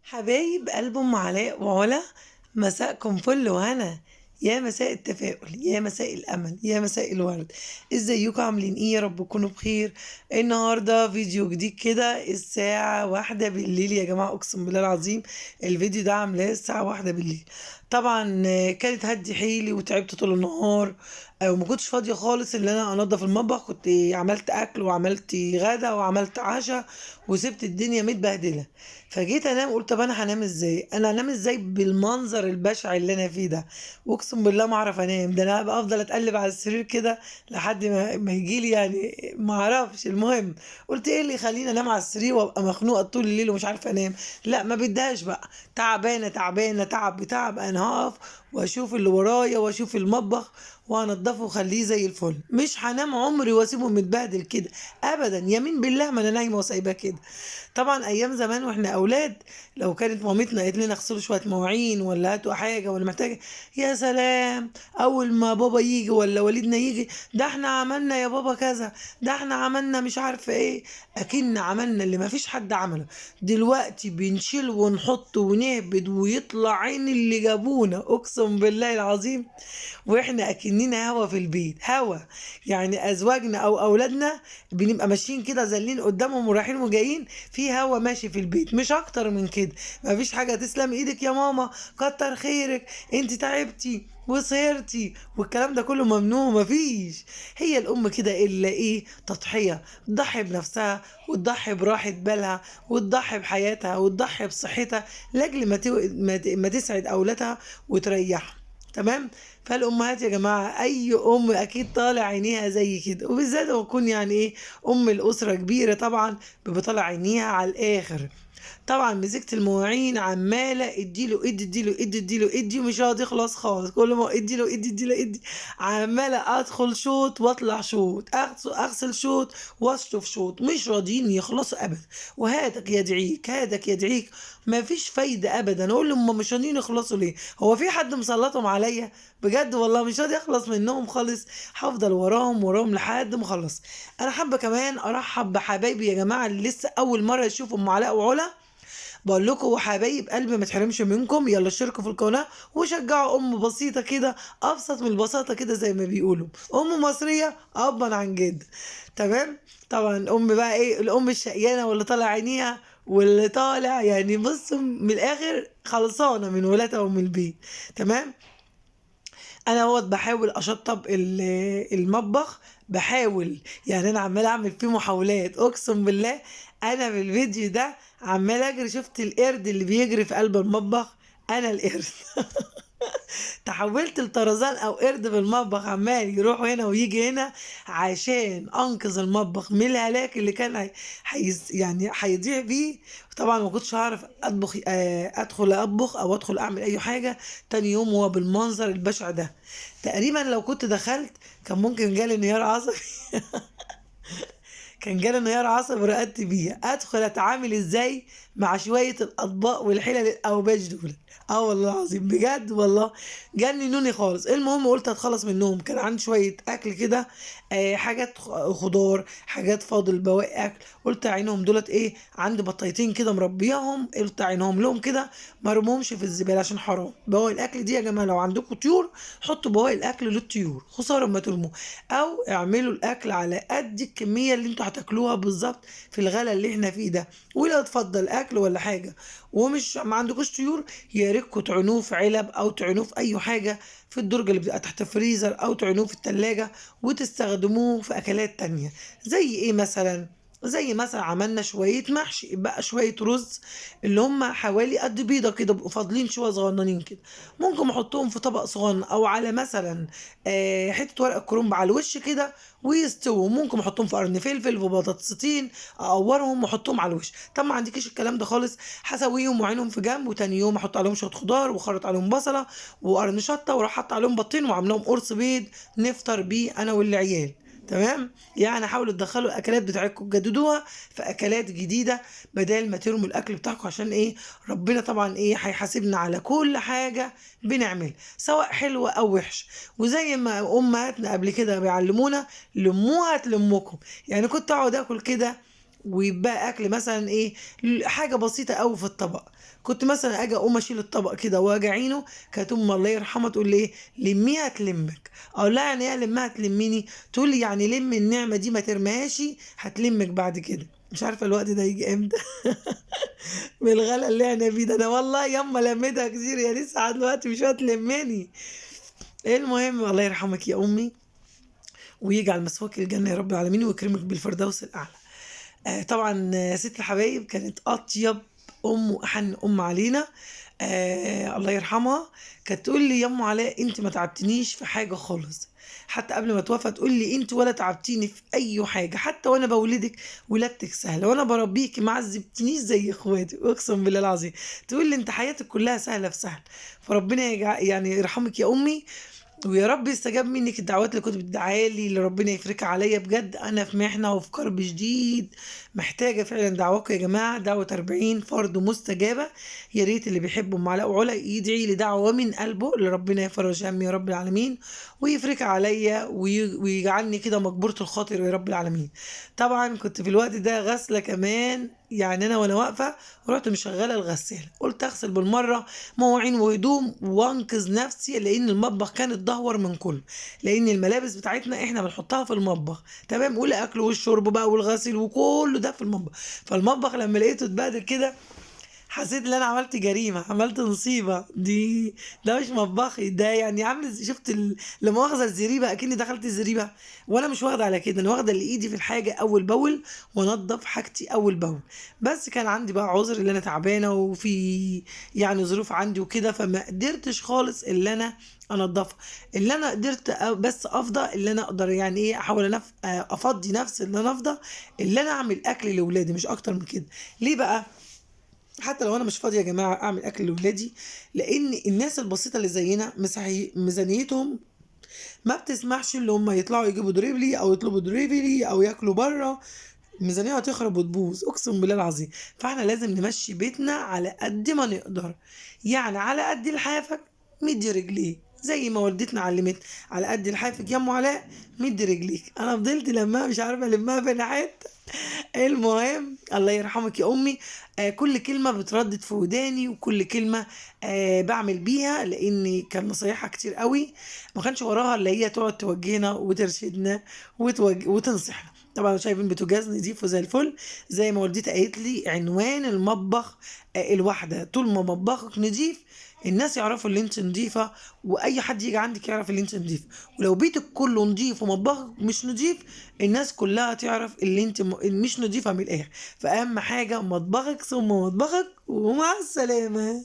حبايب قلب ام علاء وعلا، مساءكم فل وهنا. يا مساء التفاؤل، يا مساء الامل، يا مساء الورد. ازيكم؟ عاملين ايه؟ يا رب تكونوا بخير. النهارده فيديو جديد كده الساعه 1 بالليل يا جماعه، اقسم بالله العظيم الفيديو ده عاملاه الساعه 1 بالليل. طبعا كانت هدي حيلي وتعبت طول النهار. وما كنتش فاضيه خالص ان انا انضف المطبخ. كنت عملت اكل وعملت غدا وعملت عشاء وسبت الدنيا متبهدله. فجيت انام، قلت طب انا هنام ازاي؟ انا هنام ازاي بالمنظر البشع اللي انا فيه ده؟ واقسم بالله ما اعرف انام. ده انا هبقى افضل اتقلب على السرير كده لحد ما يجي لي، يعني ما اعرفش. المهم قلت ايه اللي يخليني انام على السرير وابقى مخنوقه طول الليل ومش عارفه انام؟ لا ما بدهاش بقى. تعبانه تعبانه، تعب بتعب، انا هقف واشوف اللي ورايا واشوف المطبخ وهنضفه وخليه زي الفل. مش هنام عمري واسيبه متبهدل كده ابدا، يمين بالله ما انا نايمه وسايباه كده. طبعا ايام زمان واحنا اولاد، لو كانت مامتنا قالت لنا اغسلوا شويه مواعين ولا هاتوا حاجه ولا محتاجه، يا سلام. اول ما بابا يجي ولا والدنا يجي، ده احنا عملنا يا بابا كذا، ده احنا عملنا مش عارفه ايه. اكن عملنا اللي ما فيش حد عمله. دلوقتي بنشيل ونحط ونهبد ويطلع عين اللي جابونا، اقسم بالله العظيم. واحنا اكننا هوا في البيت، هوا. يعني ازواجنا او اولادنا بنبقى ماشيين كده زلين قدامهم ورايحين وجايين، في هوا ماشي في البيت، مش اكتر من كده. مفيش حاجه. تسلم ايدك يا ماما، كتر خيرك، انت تعبتي وسهرتي والكلام ده كله ممنوع، مفيش. هي الام كده الا ايه؟ تضحيه. تضحي بنفسها وتضحي براحه بالها وتضحي بحياتها وتضحي بصحتها لاجل ما تسعد اولادها وتريحهم. تمام. فالامهات يا جماعه، اي ام اكيد طالع عينيها زي كده، وبالذات لو تكون يعني ايه، ام الاسره كبيره طبعا بيبقى طالع عينيها على الاخر. طبعا مسكت المواعين عماله اديله ادي ومش راضي يخلص خالص. كل ما اديله ادي، عماله ادخل شوط واطلع شوط، اغسل شوط واشطف شوط، مش راضيين يخلصوا ابدا. وهاتك يدعيك، هاتك يدعيك. ما فيش فايده ابدا. اقول لهم هم مش راضيين يخلصوا ليه؟ هو في حد مسلطهم عليا؟ بجد والله مش راضي اخلص منهم خالص. هفضل وراهم وراهم لحد ما اخلص. انا حابه كمان ارحب بحبايبي يا جماعه اللي لسه اول مره يشوفوا ام علاء وعلا. بقول لكم حبايب قلبي ما تحرمش منكم، يلا اشتركوا في القناه وشجعوا ام بسيطه كده، ابسط من البساطه كده زي ما بيقولوا، ام مصريه ابا عن جد. تمام. طبعا ام بقى ايه؟ الام الشقيانه واللي طالع عينيها واللي طالع يعني بص من الاخر خلصانه من ولادها ومن البيت. تمام. انا بحاول اشطب المطبخ. بحاول يعني، انا عمال اعمل فيه محاولات اقسم بالله. انا في الفيديو ده عمال اجري، شفت القرد اللي بيجري في قلب المطبخ؟ انا القرد. تحولت لطرزان او قرد في المطبخ، عمال يروح هنا ويجي هنا عشان انقذ المطبخ من الهلاك اللي كان يعني هيضيع فيه. طبعا ما كنتش هعرف اطبخ، ادخل اطبخ او ادخل اعمل اي حاجه تاني يوم هو بالمنظر البشع ده. تقريبا لو كنت دخلت كان ممكن جالي انهيار عصبي. كان جالي انهيار عصبي رقدت بيه. ادخل اتعامل ازاي مع شويه الاطباق والحلل الاوباش دول؟ اه والله العظيم بجد والله جننوني خالص. المهم قلت هتخلص منهم. كان عندي شويه اكل كده، حاجات خضار، حاجات فاضل بواقي اكل. قلت اعينهم دولت ايه، عندي بطايتين كده مربياهم، قلت اعينهم لهم كده ما ارموهمش في الزباله عشان حرام. بواقي الاكل دي يا جماعه لو عندكم طيور حطوا بواقي الاكل للطيور، خساره ما ترموه. او اعملوا الاكل على قد الكميه اللي انتوا هتاكلوها بالظبط في الغلا اللي احنا فيه ده. ولو تفضل اكل ولا حاجه ومش ما عندكوش طيور، يا ريتكم تعينوه في علب او تعينوه في اي حاجه في الدرج اللي بتبقى تحت الفريزر، او تعينوه في التلاجة وتستخدموه في اكلات تانية. زي ايه مثلا؟ زي مثلا عملنا شوية محشي بقى، شوية رز اللي هم حوالي قد بيضة كده، بقوا فاضلين شوية صغننين كده، ممكن احطهم في طبق صغنن او على مثلا حتة ورق كرنب على الوش كده ويستووا. ممكن احطهم في قرن فلفل وبطاطستين، اقورهم واحطهم على الوش. طب ما عندكيش الكلام ده خالص، هسويهم واعينهم في جنب، وتاني يوم احط عليهم شويه خضار وخرط عليهم بصله وقرن شطه وراح حط عليهم بطين وعاملهم قرص بيض نفطر بيه انا والعيال. تمام. يعني حاولوا تدخلوا الاكلات بتاعتكم تجددوها في اكلات جديده، بدل ما ترموا الاكل بتاعكم. عشان ايه؟ ربنا طبعا ايه هيحاسبنا على كل حاجه بنعملها سواء حلوه او وحش. وزي ما امهاتنا قبل كده بيعلمونا، لموها تلمكم. يعني كنت اقعد اكل كده ويبقى اكل مثلا ايه، حاجه بسيطه قوي في الطبق، كنت مثلا اجي اقوم اشيل الطبق كده واجي اعينه، كانت ام الله يرحمها تقول لي ايه، لميها تلمك. اقول لها يعني ايه لمها تلميني؟ تقول لي يعني لم النعمه دي ما ترميهاش، هتلمك بعد كده. مش عارفه الوقت ده يجي امتى بالغلا اللي احنا فيه ده. انا والله ياما لميتها كتير، يا لسه لحد دلوقتي مش هتلمني. المهم الله يرحمك يا امي، ويجعل مسواك الجنه يا رب العالمين، ويكرمك بالفردوس الاعلى. طبعا ست الحبايب كانت اطيب ام واحن ام علينا. الله يرحمها. كانت تقول لي يا ام علاء انت ما تعبتنيش في حاجه خالص، حتى قبل ما توفى تقول لي انت ولا تعبتيني في اي حاجه، حتى وانا بولدك ولادتك سهله، وانا بربيك ما عذبتنيش زي اخواتي، اقسم بالله العظيم. تقول لي انت حياتك كلها سهله في سهل. فربنا يعني يرحمك يا امي، ويا رب يستجاب منك الدعوات اللي كنت بتدعيها لي، اللي ربنا يفرجها عليا. بجد انا في محنه وفي كرب شديد، محتاجه فعلا دعواكم يا جماعه، دعوه 40 فرد مستجابه. يا ريت اللي بيحب ام علاء وعلا يدعي لي دعوه من قلبه، اللي ربنا يفرج همي يا رب العالمين، ويفرجها عليا ويجعلني كده مجبوره الخاطر يا رب العالمين. طبعا كنت في الوقت ده غاسله كمان، يعني انا وانا واقفه ورحت مشغله الغساله، قلت اغسل بالمره مواعين وهدوم وانقذ نفسي، لان المطبخ كان اتدهور من كله، لان الملابس بتاعتنا احنا بنحطها في المطبخ تمام، والاكل والشرب بقى والغسيل وكله ده في المطبخ. فالمطبخ لما لقيته اتبهدل كده، حسيت ان انا عملت جريمه، عملت نصيبه دي. ده مش مطبخي ده، يعني عامل شفت لما واخده الزريبه اكني دخلت الزريبه، وانا مش واخده على كده، انا واخده اللي ايدي في الحاجه اول باول، وانضف حاجتي اول باول. بس كان عندي بقى عذر اللي انا تعبانه، وفي يعني ظروف عندي وكده، فما قدرتش خالص اللي انا انضفها. اللي انا قدرت بس افضى، اللي انا اقدر يعني ايه احاول افضي نفسي اللي انا افضى، اللي انا اعمل اكل لاولادي، مش اكتر من كده. ليه بقى؟ حتى لو انا مش فاضيه يا جماعه اعمل اكل لاولادي، لان الناس البسيطه اللي زينا ميزانيتهم ما بتسمحش ان هم يطلعوا يجيبوا دريبلي او يطلبوا دريبلي او ياكلوا بره، الميزانيه هتخرب وتبوظ اقسم بالله العظيم. فاحنا لازم نمشي بيتنا على قد ما نقدر، يعني على قد لحافك مدي رجليه، زي ما والدتنا علمت، على قد لحافك يا ام علاء مدي رجليك. انا فضلت لما مش عارفه المها في حته. المهم الله يرحمك يا امي، كل كلمه بتردد في وداني، وكل كلمه بعمل بيها، لان كان نصايحها كتير قوي، ما كانش وراها اللي هي تقعد توجهنا وترشدنا وتنصحنا. طبعا شايفين بوتاجاز نضيف وزي الفل، زي ما والدتي قالت لي عنوان المطبخ الواحده، طول ما مطبخك نضيف الناس يعرفوا اللي انت نضيفه، واي حد يجي عندك يعرف اللي انت نضيف. ولو بيتك كله نضيف ومطبخك مش نضيف، الناس كلها تعرف اللي انت مش نضيفه من الاخر. فاهم حاجه، مطبخك ثم مطبخك، ومع السلامه.